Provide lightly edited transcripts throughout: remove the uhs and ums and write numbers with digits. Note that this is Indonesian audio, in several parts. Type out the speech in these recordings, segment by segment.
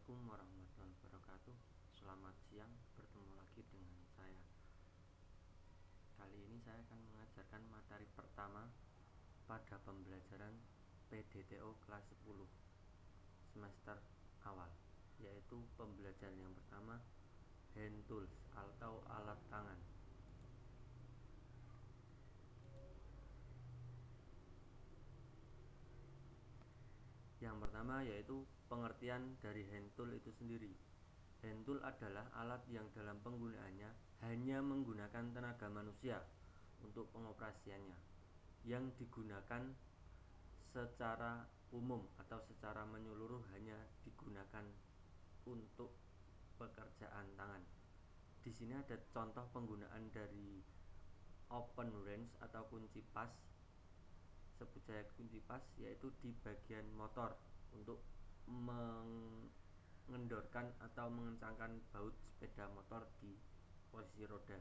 Assalamualaikum warahmatullahi wabarakatuh. Selamat siang, bertemu lagi dengan saya. Kali ini saya akan mengajarkan materi pertama pada pembelajaran PDTO kelas 10 semester awal, yaitu pembelajaran yang pertama, hand tools atau alat tangan. Yang pertama yaitu pengertian dari hand tool itu sendiri. Hand tool adalah alat yang dalam penggunaannya hanya menggunakan tenaga manusia untuk pengoperasiannya, yang digunakan secara umum atau secara menyeluruh hanya digunakan untuk pekerjaan tangan. Di sini ada contoh penggunaan dari open wrench atau kunci pas, sebut saja kunci pas, yaitu di bagian motor untuk mengendorkan atau mengencangkan baut sepeda motor di posisi roda.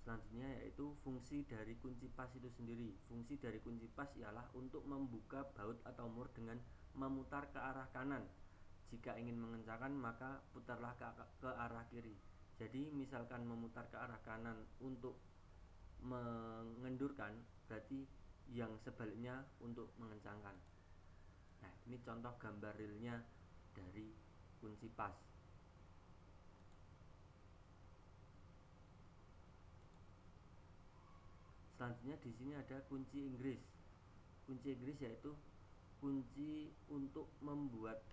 Selanjutnya yaitu fungsi dari kunci pas itu sendiri. Fungsi dari kunci pas ialah untuk membuka baut atau mur dengan memutar ke arah kanan. Jika ingin mengencangkan maka putarlah ke arah kiri. Jadi misalkan memutar ke arah kanan untuk mengendurkan, berarti yang sebaliknya untuk mengencangkan. Nah, ini contoh gambar realnya dari kunci pas. Selanjutnya di sini ada kunci Inggris. Kunci Inggris yaitu kunci untuk membuat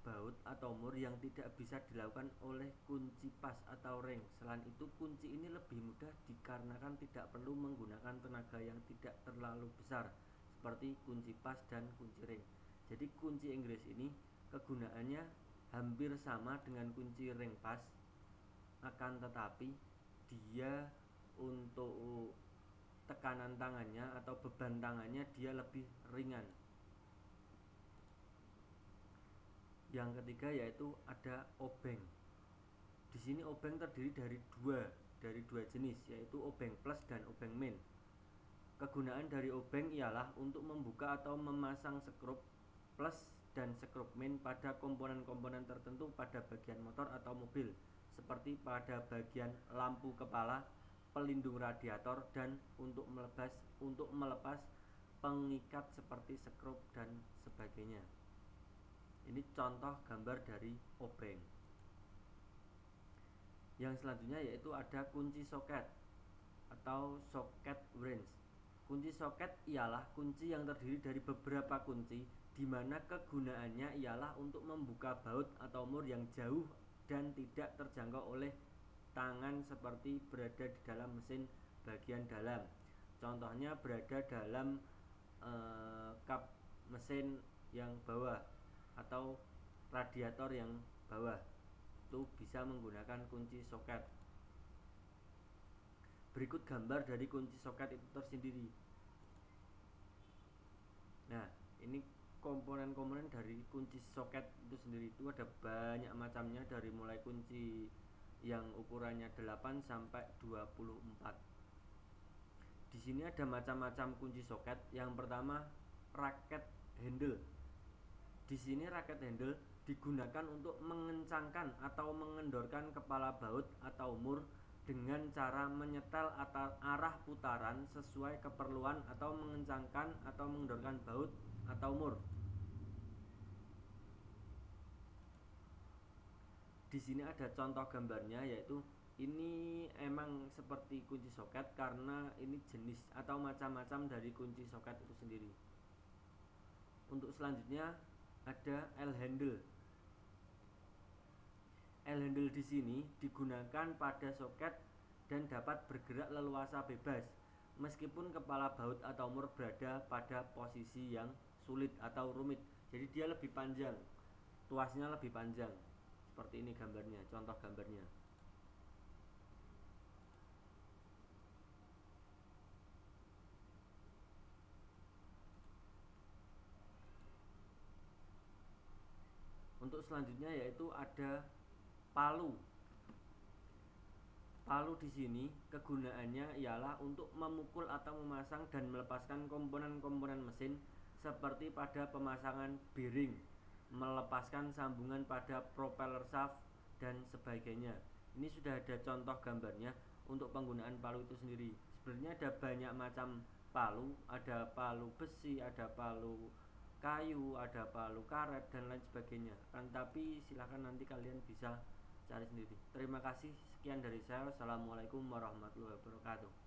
baut atau mur yang tidak bisa dilakukan oleh kunci pas atau ring. Selain itu, kunci ini lebih mudah dikarenakan tidak perlu menggunakan tenaga yang tidak terlalu besar seperti kunci pas dan kunci ring. Jadi kunci Inggris ini kegunaannya hampir sama dengan kunci ring pas, akan tetapi dia untuk tekanan tangannya atau beban tangannya dia lebih ringan. Yang ketiga yaitu ada obeng. Di sini obeng terdiri dari dua jenis, yaitu obeng plus dan obeng min. Kegunaan dari obeng ialah untuk membuka atau memasang skrup plus dan skrup min pada komponen-komponen tertentu pada bagian motor atau mobil, seperti pada bagian lampu kepala, pelindung radiator, dan untuk melepas pengikat seperti skrup dan sebagainya. Ini contoh gambar dari obeng. Yang selanjutnya yaitu ada kunci soket atau socket wrench. Kunci soket ialah kunci yang terdiri dari beberapa kunci, di mana kegunaannya ialah untuk membuka baut atau mur yang jauh dan tidak terjangkau oleh tangan, seperti berada di dalam mesin bagian dalam. Contohnya berada dalam kap mesin yang bawah atau radiator yang bawah, itu bisa menggunakan kunci soket. Berikut gambar dari kunci soket itu tersendiri. Nah, ini komponen-komponen dari kunci soket itu sendiri. Itu ada banyak macamnya, dari mulai kunci yang ukurannya 8 sampai 24. Di sini ada macam-macam kunci soket. Yang pertama, raket handle. Di sini raket handle digunakan untuk mengencangkan atau mengendorkan kepala baut atau mur dengan cara menyetel atau arah putaran sesuai keperluan atau mengencangkan atau mengendorkan baut atau mur. Di sini ada contoh gambarnya, yaitu ini emang seperti kunci soket karena ini jenis atau macam-macam dari kunci soket itu sendiri. Untuk selanjutnya ada L handle. L handle di sini digunakan pada soket dan dapat bergerak leluasa bebas meskipun kepala baut atau mur berada pada posisi yang sulit atau rumit. Jadi dia lebih panjang, tuasnya lebih panjang. Seperti ini gambarnya, contoh gambarnya. Untuk selanjutnya yaitu ada palu. Palu di sini kegunaannya ialah untuk memukul atau memasang dan melepaskan komponen-komponen mesin, seperti pada pemasangan bearing. melepaskan sambungan pada propeller shaft dan sebagainya. Ini sudah ada contoh gambarnya untuk penggunaan palu itu sendiri. Sebenarnya ada banyak macam palu, ada palu besi, ada palu kayu, ada palu karet dan lain sebagainya. Tapi silahkan nanti kalian bisa cari sendiri. Terima kasih, sekian dari saya. Wassalamualaikum warahmatullahi wabarakatuh.